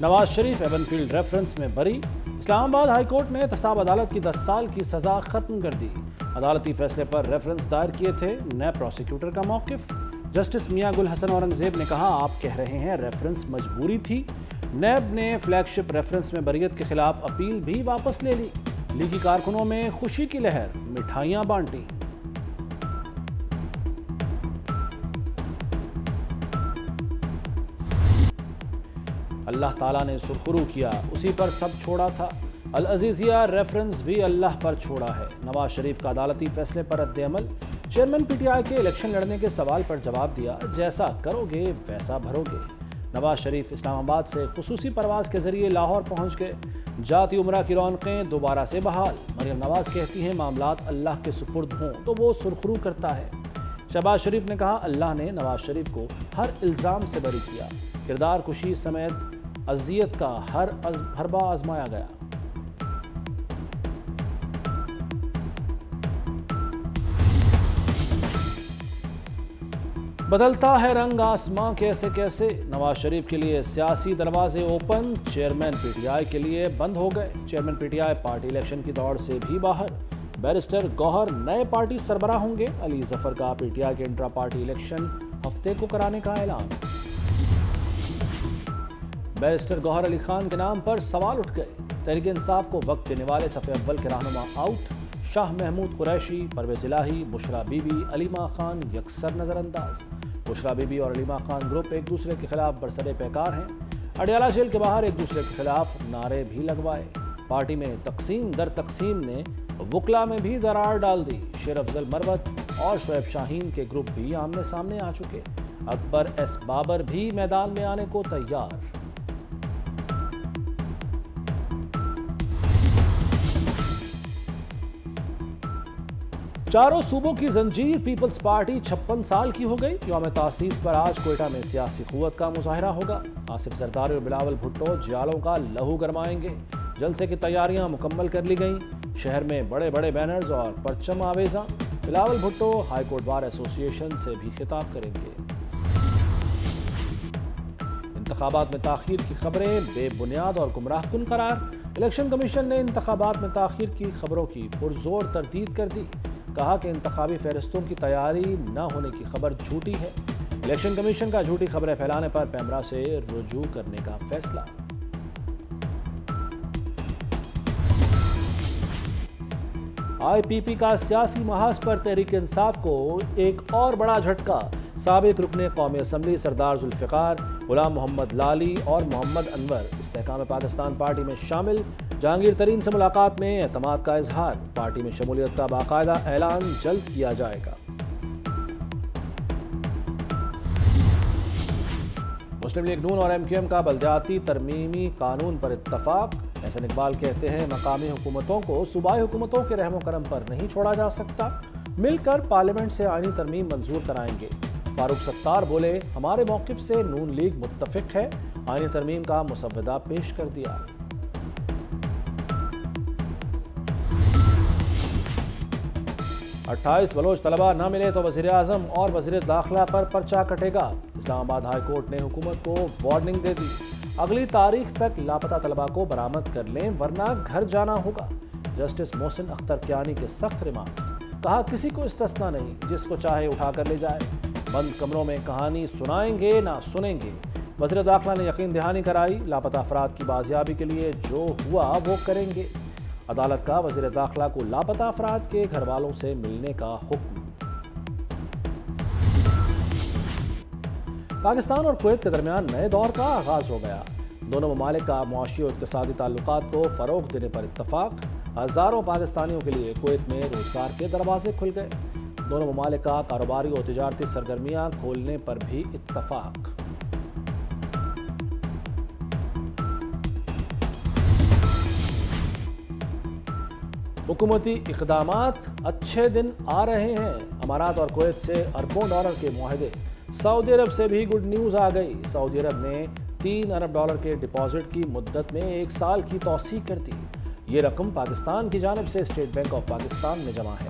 Nawaz Sharif even field reference میں بری۔ اسلام آباد ہائی کورٹ نے احتساب عدالت کی 10 سال کی سزا ختم کر دی۔ عدالتی فیصلے پر ریفرنس دائر کیے تھے، نیب پروسیکیوٹر کا موقف۔ جسٹس میاں گل حسن اورنگزیب نے کہا آپ کہہ رہے ہیں ریفرنس مجبوری تھی۔ نیب نے فلیگ شپ ریفرنس میں بریت کے خلاف اپیل بھی واپس لے لی۔ لیگی کارکنوں میں خوشی کی لہر، مٹھائیاں بانٹی۔ اللہ تعالیٰ نے سرخرو کیا، اسی پر سب چھوڑا تھا۔ العزیزیہ ریفرنس بھی اللہ پر چھوڑا ہے۔ نواز شریف کا عدالتی فیصلے پر رد عمل۔ چیئرمین پی ٹی آئی کے الیکشن لڑنے کے سوال پر جواب دیا، جیسا کرو گے ویسا بھرو گے۔ نواز شریف اسلام آباد سے خصوصی پرواز کے ذریعے لاہور پہنچ گئے۔ جاتی عمرہ کی رونقیں دوبارہ سے بحال۔ مریم نواز کہتی ہیں معاملات اللہ کے سپرد ہوں تو وہ سرخرو کرتا ہے۔ شہباز شریف نے کہا اللہ نے نواز شریف کو ہر الزام سے بری کیا۔ کردار کشی سمیت اذیت کا ہر حربہ آزمایا گیا۔ بدلتا ہے رنگ آسماں کیسے کیسے، نواز شریف کے لیے سیاسی دروازے open, chairman P T I کے لیے بند ہو گئے۔ Chairman P T I party election کی دوڑ سے بھی باہر۔ بیرسٹر گوہر نئے پارٹی سربراہ ہوں گے۔ علی ظفر کا پی ٹی آئی کے انٹرا پارٹی الیکشن ہفتے کو کرانے کا اعلان۔ بیرسٹر گوہر علی خان کے نام پر سوال اٹھ گئے۔ تحریک انصاف کو وقت دینے والے صف اول کے رہنما آؤٹ۔ شاہ محمود قریشی، پرویز الہی، بشرا بی بی، علیمہ خان یکسر نظر انداز۔ بشرا بی بی اور علیمہ خان گروپ ایک دوسرے کے خلاف برسر پیکار ہیں۔ اڈیالہ جیل کے باہر ایک دوسرے کے خلاف نعرے بھی لگوائے۔ پارٹی میں تقسیم در تقسیم نے وکلا میں بھی درار ڈال دی۔ شیر افضل مروت اور شعیب شاہین کے گروپ بھی آمنے سامنے آ چکے۔ اکبر ایس بابر بھی میدان میں آنے کو تیار۔ چاروں صوبوں کی زنجیر پیپلز پارٹی 56 سال کی ہو گئی۔ یوم تاسیس پر آج کوئٹہ میں سیاسی قوت کا مظاہرہ ہوگا۔ آصف زرداری اور بلاول بھٹو جیالوں کا لہو گرمائیں گے۔ جلسے کی تیاریاں مکمل کر لی گئیں۔ شہر میں بڑے بڑے بینرز اور پرچم آویزاں۔ Bilawal Bhutto high court bar association سے بھی خطاب کریں گے۔ انتخابات میں تاخیر کی خبریں بے بنیاد اور گمراہ کن قرار۔ الیکشن کمیشن نے انتخابات میں تاخیر کی خبروں کی پرزور تردید کر دی۔ کہا کہ انتخابی فہرستوں کی تیاری نہ ہونے کی خبر جھوٹی ہے۔ الیکشن کمیشن کا جھوٹی خبریں پھیلانے پر پیمرا سے رجوع کرنے کا فیصلہ۔ آئی پی پی کا سیاسی محاذ پر تحریک انصاف کو ایک اور بڑا جھٹکا۔ سابق رکن قومی اسمبلی سردار ذوالفقار، غلام محمد لالی اور محمد انور استحکام پاکستان پارٹی میں شامل۔ جہانگیر ترین سے ملاقات میں اعتماد کا اظہار۔ پارٹی میں شمولیت کا باقاعدہ اعلان جلد کیا جائے گا۔ مسلم لیگ نون اور ایم کیو ایم کا بلدیاتی ترمیمی قانون پر اتفاق۔ احسن اقبال کہتے ہیں مقامی حکومتوں کو صوبائی حکومتوں کے رحم و کرم پر نہیں چھوڑا جا سکتا، مل کر پارلیمنٹ سے آئینی ترمیم منظور کرائیں گے۔ فاروق ستار بولے ہمارے موقف سے نون لیگ متفق ہے، آئینی ترمیم کا مسودہ پیش کر دیا۔ 28 بلوچ طلبہ نہ ملے تو وزیر اعظم اور وزیر داخلہ پر پرچہ کٹے گا۔ اسلام آباد ہائی کورٹ نے حکومت کو وارننگ دے دی، اگلی تاریخ تک لاپتہ طلبہ کو برآمد کر لیں ورنہ گھر جانا ہوگا۔ جسٹس محسن اختر کیانی کے سخت ریمارکس۔ کہا کسی کو استثنا نہیں، جس کو چاہے اٹھا کر لے جائے۔ بند کمروں میں کہانی سنائیں گے نہ سنیں گے۔ وزیر داخلہ نے یقین دہانی کرائی، لاپتہ افراد کی بازیابی کے لیے جو ہوا وہ کریں گے۔ عدالت کا وزیر داخلہ کو لاپتہ افراد کے گھر والوں سے ملنے کا حکم۔ پاکستان اور کویت کے درمیان نئے دور کا آغاز ہو گیا۔ دونوں ممالک کا معاشی اور اقتصادی تعلقات کو فروغ دینے پر اتفاق۔ ہزاروں پاکستانیوں کے لیے کویت میں روزگار کے دروازے کھل گئے۔ دونوں ممالک کا کاروباری اور تجارتی سرگرمیاں کھولنے پر بھی اتفاق۔ حکومتی اقدامات، اچھے دن آ رہے ہیں۔ امارات اور کویت سے اربوں ڈالر کے معاہدے۔ سعودی عرب سے بھی گڈ نیوز آ گئی۔ سعودی عرب نے 3 ارب ڈالر کے ڈپازٹ کی مدت میں 1 سال کی توسیع کر دی۔ یہ رقم پاکستان کی جانب سے اسٹیٹ بینک آف پاکستان میں جمع ہے۔